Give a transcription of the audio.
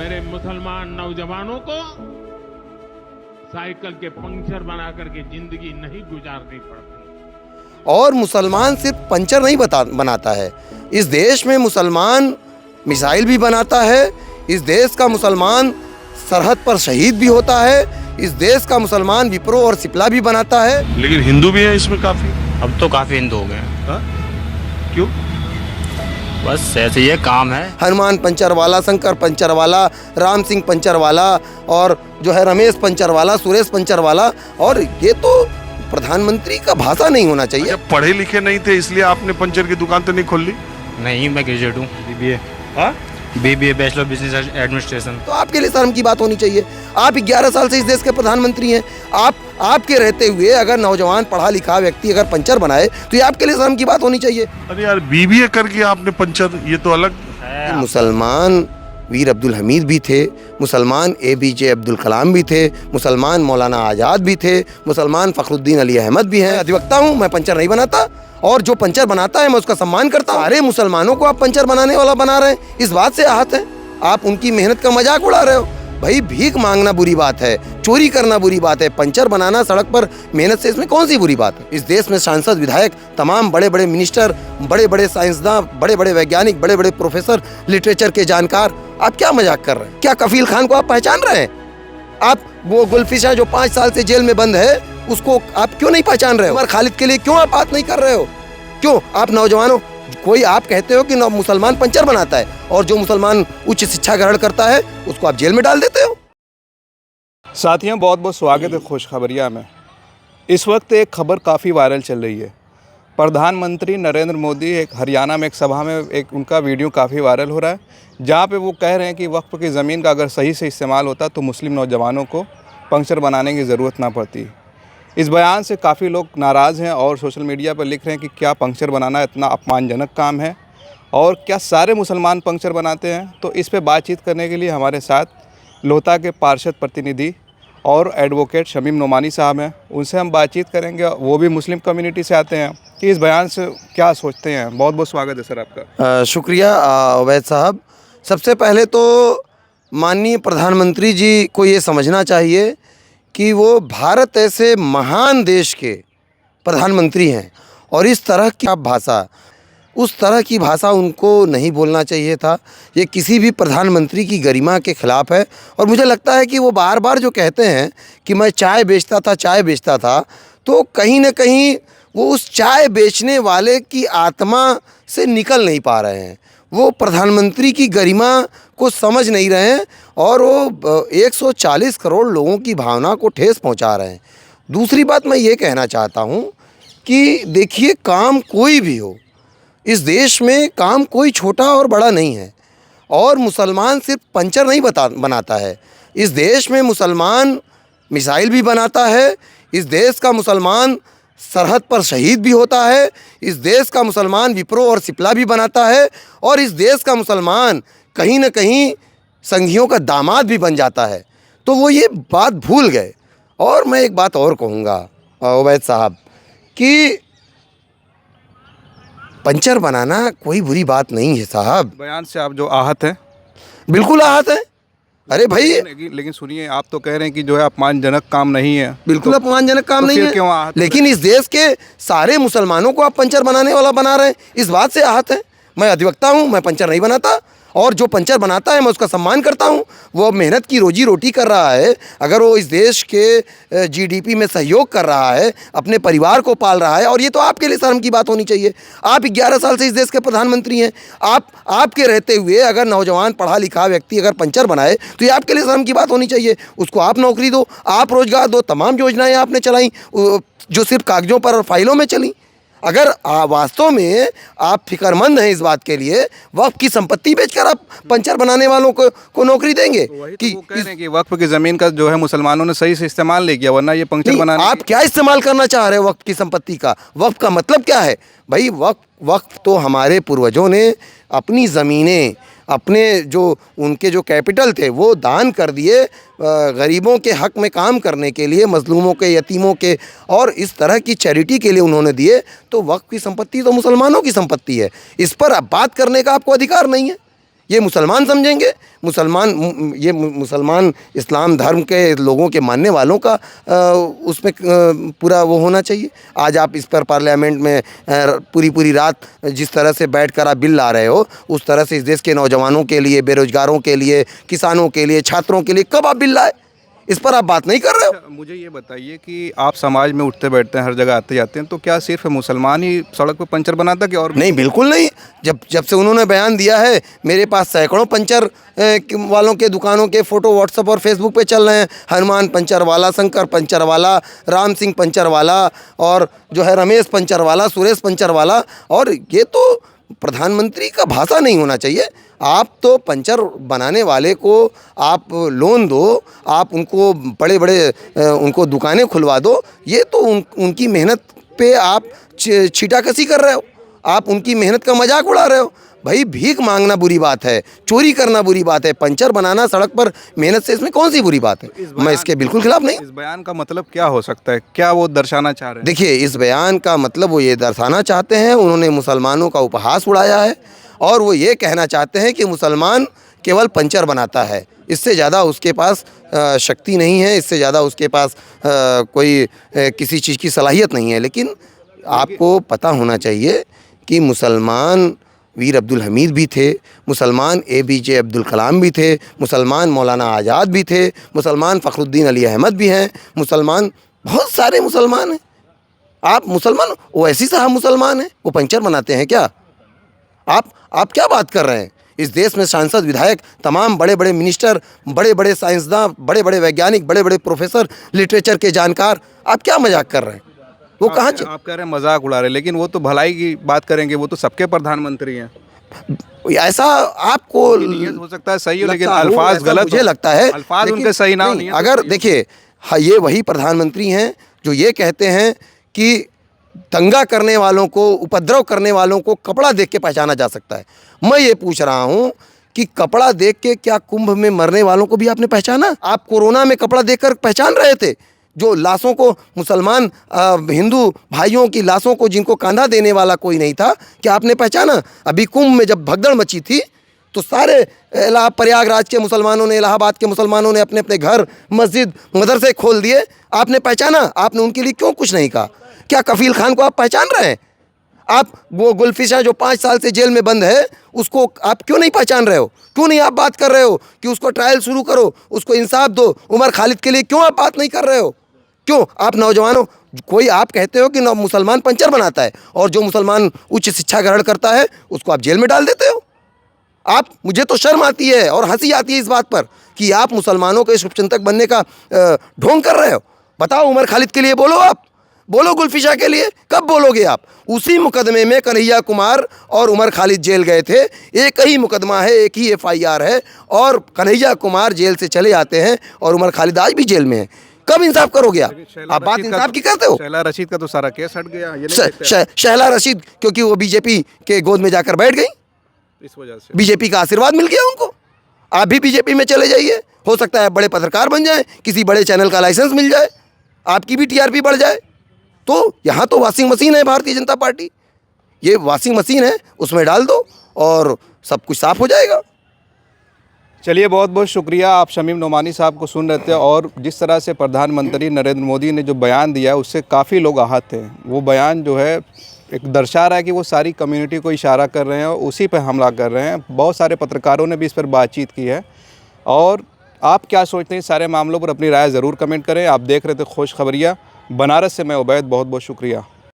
मेरे मुसलमान नौजवानों को साइकिल के पंक्चर बना करके जिंदगी नहीं गुजारनी पड़ती। और मुसलमान सिर्फ पंचर नहीं बनाता है, इस देश में मुसलमान मिसाइल भी बनाता है, इस देश का मुसलमान सरहद पर शहीद भी होता है, इस देश का मुसलमान विप्रो और सिप्ला भी बनाता है। लेकिन हिंदू भी हैं इसमें काफी। अब तो काफी हिंदू हो गए हैं। क्यों? बस ऐसे ये काम है। हनुमान पंचरवाला, शंकर पंचरवाला, राम सिंह पंचरवाला और जो है रमेश पंचरवाला, सुरेश पंचरवाला, और ये तो प्रधानमंत्री का भाषा नहीं होना चाहिए। अच्छा, पढ़े लिखे नहीं थे इसलिए आपने पंचर की दुकान तो नहीं खोल ली? नहीं, मैं ग्रेजुएट हूँ, बीबीए। हाँ, बीबीए बैचलर बिजनेस एडमिनिस्ट्रेशन। तो आपके लिए शर्म की बात होनी चाहिए। आप 11 साल से इस देश के प्रधानमंत्री हैं। आपके रहते हुए अगर नौजवान पढ़ा लिखा व्यक्ति अगर पंचर बनाए तो ये आपके लिए शर्म की बात होनी चाहिए। अरे यार, बीबीए करके आपने पंचर, ये तो अलग है। मुसलमान वीर अब्दुल हमीद भी थे, मुसलमान APJ अब्दुल कलाम भी थे, मुसलमान मौलाना आज़ाद भी थे, मुसलमान फ़खरुद्दीन अली अहमद भी हैं। अधिवक्ता हूँ, मैं पंचर नहीं बनाता, और जो पंचर बनाता है मैं उसका सम्मान करता हूँ। सारे मुसलमानों को आप पंचर बनाने वाला बना रहे हैं, इस बात से आहत हैं। आप उनकी मेहनत का मजाक उड़ा रहे हो। भाई, भीख मांगना बुरी बात है, चोरी करना बुरी बात है, पंचर बनाना सड़क पर मेहनत से इसमें कौन सी बुरी बात है? इस देश में सांसद, विधायक, तमाम बड़े बड़े मिनिस्टर, बड़े बड़े साइंसदान, बड़े बड़े वैज्ञानिक, बड़े बड़े प्रोफेसर, लिटरेचर के जानकार, आप क्या मजाक कर रहे हैं? क्या कफील खान को आप पहचान रहे हैं? आप वो गुलफिशा जो 5 साल से जेल में बंद है, उसको आप क्यों नहीं पहचान रहे हो? उमर खालिद के लिए क्यों आप बात नहीं कर रहे हो? क्यों आप नौजवानों, कोई आप कहते हो कि मुसलमान पंचर बनाता है और जो मुसलमान उच्च शिक्षा ग्रहण करता है उसको आप जेल में डाल देते हो। साथियों, बहुत बहुत स्वागत है खुशखबरिया में। इस वक्त एक खबर काफ़ी वायरल चल रही है। प्रधानमंत्री नरेंद्र मोदी एक हरियाणा में एक सभा में एक उनका वीडियो काफ़ी वायरल हो रहा है, जहाँ पे वो कह रहे हैं कि वक्फ की ज़मीन का अगर सही से इस्तेमाल होता तो मुस्लिम नौजवानों को पंक्चर बनाने की ज़रूरत ना पड़ती। इस बयान से काफ़ी लोग नाराज़ हैं और सोशल मीडिया पर लिख रहे हैं कि क्या पंक्चर बनाना इतना अपमानजनक काम है और क्या सारे मुसलमान पंक्चर बनाते हैं। तो इस पे बातचीत करने के लिए हमारे साथ लोहता के पार्षद प्रतिनिधि और एडवोकेट शमीम नोमानी साहब हैं। उनसे हम बातचीत करेंगे, वो भी मुस्लिम कम्युनिटी से आते हैं, कि इस बयान से क्या सोचते हैं। बहुत बहुत स्वागत है सर आपका। शुक्रिया अवैध साहब। सबसे पहले तो माननीय प्रधानमंत्री जी को ये समझना चाहिए कि वो भारत ऐसे महान देश के प्रधानमंत्री हैं और इस तरह की भाषा, उस तरह की भाषा उनको नहीं बोलना चाहिए था। ये किसी भी प्रधानमंत्री की गरिमा के ख़िलाफ़ है। और मुझे लगता है कि वो बार बार जो कहते हैं कि मैं चाय बेचता था, तो कहीं ना कहीं वो उस चाय बेचने वाले की आत्मा से निकल नहीं पा रहे हैं। वो प्रधानमंत्री की गरिमा को समझ नहीं रहे हैं और वो 140 करोड़ लोगों की भावना को ठेस पहुंचा रहे हैं। दूसरी बात मैं ये कहना चाहता हूं कि देखिए, काम कोई भी हो, इस देश में काम कोई छोटा और बड़ा नहीं है। और मुसलमान सिर्फ पंचर नहीं बनाता है, इस देश में मुसलमान मिसाइल भी बनाता है, इस देश का मुसलमान सरहद पर शहीद भी होता है, इस देश का मुसलमान विप्रो और सिप्ला भी बनाता है, और इस देश का मुसलमान कहीं न कहीं संघियों का दामाद भी बन जाता है। तो वो ये बात भूल गए। और मैं एक बात और कहूँगा अवैध साहब, कि पंचर बनाना कोई बुरी बात नहीं है साहब। बयान से आप जो आहत हैं? बिल्कुल आहत है। अरे भाई, लेकिन सुनिए, आप तो कह रहे हैं कि जो है अपमानजनक काम नहीं है। बिल्कुल अपमानजनक काम नहीं क्यों है, आहत? लेकिन इस देश के सारे मुसलमानों को आप पंचर बनाने वाला बना रहे हैं, इस बात से आहत है। मैं अधिवक्ता हूँ, मैं पंचर नहीं बनाता, और जो पंचर बनाता है मैं उसका सम्मान करता हूँ। वो मेहनत की रोजी रोटी कर रहा है, अगर वो इस देश के GDP में सहयोग कर रहा है, अपने परिवार को पाल रहा है, और ये तो आपके लिए शर्म की बात होनी चाहिए। आप 11 साल से इस देश के प्रधानमंत्री हैं। आपके रहते हुए अगर नौजवान पढ़ा लिखा व्यक्ति अगर पंचर बनाए तो ये आपके लिए शर्म की बात होनी चाहिए। उसको आप नौकरी दो, आप रोजगार दो। तमाम योजनाएं आपने चलाई जो सिर्फ कागजों पर और फाइलों में चली। अगर वास्तव में आप फिक्रमंद हैं इस बात के लिए, वक्फ की संपत्ति बेचकर आप पंचर बनाने वालों को नौकरी देंगे। कि वो कह रहे हैं कि वक्फ की ज़मीन का जो है मुसलमानों ने सही से इस्तेमाल नहीं किया, वरना ये पंक्चर बनाने। आप क्या इस्तेमाल करना चाह रहे हो वक्फ की संपत्ति का? वक्फ का मतलब क्या है भाई? वक्फ तो हमारे पूर्वजों ने अपनी ज़मीनें, अपने जो उनके जो कैपिटल थे वो दान कर दिए गरीबों के हक में काम करने के लिए, मजलूमों के, यतीमों के, और इस तरह की चैरिटी के लिए उन्होंने दिए। तो वक्फ की संपत्ति तो मुसलमानों की संपत्ति है, इस पर अब बात करने का आपको अधिकार नहीं है। ये मुसलमान समझेंगे? मुसलमान इस्लाम धर्म के लोगों के मानने वालों का उसमें पूरा वो होना चाहिए। आज आप इस पर पार्लियामेंट में पूरी रात जिस तरह से बैठकर आप बिल ला रहे हो, उस तरह से इस देश के नौजवानों के लिए, बेरोजगारों के लिए, किसानों के लिए, छात्रों के लिए कब आप बिल लाए? इस पर आप बात नहीं कर रहे हो। मुझे ये बताइए कि आप समाज में उठते बैठते हैं, हर जगह आते जाते हैं, तो क्या सिर्फ मुसलमान ही सड़क पर पंचर बनाता कि और भी? नहीं, बिल्कुल नहीं। जब से उन्होंने बयान दिया है, मेरे पास सैकड़ों पंचर वालों के दुकानों के फ़ोटो व्हाट्सएप और फेसबुक पे चल रहे हैं। हनुमान पंचर वाला, शंकर पंचर वाला, राम सिंह पंचर वाला, और जो है रमेश पंचर वाला, सुरेश पंचर वाला। और ये तो प्रधानमंत्री का भाषा नहीं होना चाहिए। आप तो पंचर बनाने वाले को आप लोन दो, आप उनको बड़े उनको दुकानें खुलवा दो। ये तो उनकी मेहनत पे आप छीटाकशी कर रहे हो, आप उनकी मेहनत का मजाक उड़ा रहे हो। भाई, भीख मांगना बुरी बात है, चोरी करना बुरी बात है, पंचर बनाना सड़क पर मेहनत से, इसमें कौन सी बुरी बात है? मैं इसके बिल्कुल खिलाफ नहीं। इस बयान का मतलब क्या हो सकता है? क्या वो दर्शाना चाह रहे हैं? देखिए, इस बयान का मतलब वो ये दर्शाना चाहते हैं, उन्होंने मुसलमानों का उपहास उड़ाया है और वो ये कहना चाहते हैं कि मुसलमान केवल पंचर बनाता है, इससे ज़्यादा उसके पास शक्ति नहीं है, इससे ज़्यादा उसके पास कोई किसी चीज़ की सलाहियत नहीं है। लेकिन आपको पता होना चाहिए कि मुसलमान वीर अब्दुल हमीद भी थे, मुसलमान APJ अब्दुल कलाम भी थे, मुसलमान मौलाना आज़ाद भी थे, मुसलमान फ़खरुद्दीन अली अहमद भी हैं, मुसलमान बहुत सारे मुसलमान हैं। आप मुसलमान, ओवैसी साहब मुसलमान हैं, वो पंचर बनाते हैं क्या? आप क्या बात कर रहे हैं? इस देश में सांसद, विधायक, तमाम बड़े बड़े मिनिस्टर, बड़े बड़े साइंसदान, बड़े बड़े वैज्ञानिक, बड़े बड़े प्रोफेसर, लिटरेचर के जानकार, आप क्या मजाक कर रहे हैं? वो कहाँ? आप कह रहे हैं मजाक उड़ा रहे हैं, लेकिन वो तो भलाई की बात करेंगे, वो तो सबके प्रधानमंत्री हैं। ऐसा आपको नियत हो सकता है सही हो, लेकिन अल्फाज गलत मुझे लगता है, अल्फाज उनके सही ना हो। अगर देखिए, हाँ, ये वही प्रधानमंत्री हैं जो ये कहते हैं कि दंगा करने वालों को, उपद्रव करने वालों को कपड़ा देख के पहचाना जा सकता है। मैं ये पूछ रहा हूँ कि कपड़ा देख के क्या कुंभ में मरने वालों को भी आपने पहचाना? आप कोरोना में कपड़ा देखकर पहचान रहे थे? जो लाशों को, मुसलमान हिंदू भाइयों की लाशों को जिनको कंधा देने वाला कोई नहीं था, क्या आपने पहचाना? अभी कुंभ में जब भगदड़ मची थी तो सारे प्रयागराज के मुसलमानों ने, इलाहाबाद के मुसलमानों ने अपने अपने घर, मस्जिद, मदरसे खोल दिए। आपने पहचाना? आपने उनके लिए क्यों कुछ नहीं कहा? क्या कफील खान को आप पहचान रहे हैं? आप वो गुलफिशा जो 5 साल से जेल में बंद है, उसको आप क्यों नहीं पहचान रहे हो? क्यों नहीं आप बात कर रहे हो कि उसको ट्रायल शुरू करो, उसको इंसाफ दो? उमर खालिद के लिए क्यों आप बात नहीं कर रहे हो? क्यों आप नौजवानों, कोई आप कहते हो कि मुसलमान पंचर बनाता है और जो मुसलमान उच्च शिक्षा ग्रहण करता है उसको आप जेल में डाल देते हो? आप, मुझे तो शर्म आती है और हंसी आती है इस बात पर कि आप मुसलमानों के शुभचिंतक बनने का ढोंग कर रहे हो। बताओ, उमर खालिद के लिए बोलो, आप बोलो, गुलफिशा के लिए कब बोलोगे आप? उसी मुकदमे में कन्हैया कुमार और उमर खालिद जेल गए थे। एक ही मुकदमा है, एक ही FIR है, और कन्हैया कुमार जेल से चले आते हैं और उमर खालिद आज भी जेल में है। कब इंसाफ करोगे आप? आप बात इंसाफ की करते हो? शहला रशीद का तो सारा केस हट गया। शहला रशीद क्योंकि वो BJP के गोद में जाकर बैठ गई, इस वजह से BJP का आशीर्वाद मिल गया उनको। आप भी BJP में चले जाइए, हो सकता है बड़े पत्रकार बन जाए, किसी बड़े चैनल का लाइसेंस मिल जाए, आपकी भी TRP बढ़ जाए। तो यहाँ तो वॉशिंग मशीन है भारतीय जनता पार्टी, ये वॉशिंग मशीन है, उसमें डाल दो और सब कुछ साफ हो जाएगा। चलिए, बहुत बहुत शुक्रिया। आप शमीम नोमानी साहब को सुन रहे थे, और जिस तरह से प्रधानमंत्री नरेंद्र मोदी ने जो बयान दिया है उससे काफ़ी लोग आहत थे। वो बयान जो है एक दर्शा रहा है कि वो सारी कम्युनिटी को इशारा कर रहे हैं और उसी पर हमला कर रहे हैं। बहुत सारे पत्रकारों ने भी इस पर बातचीत की है। और आप क्या सोचते हैं इस सारे मामलों पर? अपनी राय ज़रूर कमेंट करें। आप देख रहे थे खुश खबरिया। बनारस से मैं उबैद, बहुत बहुत शुक्रिया।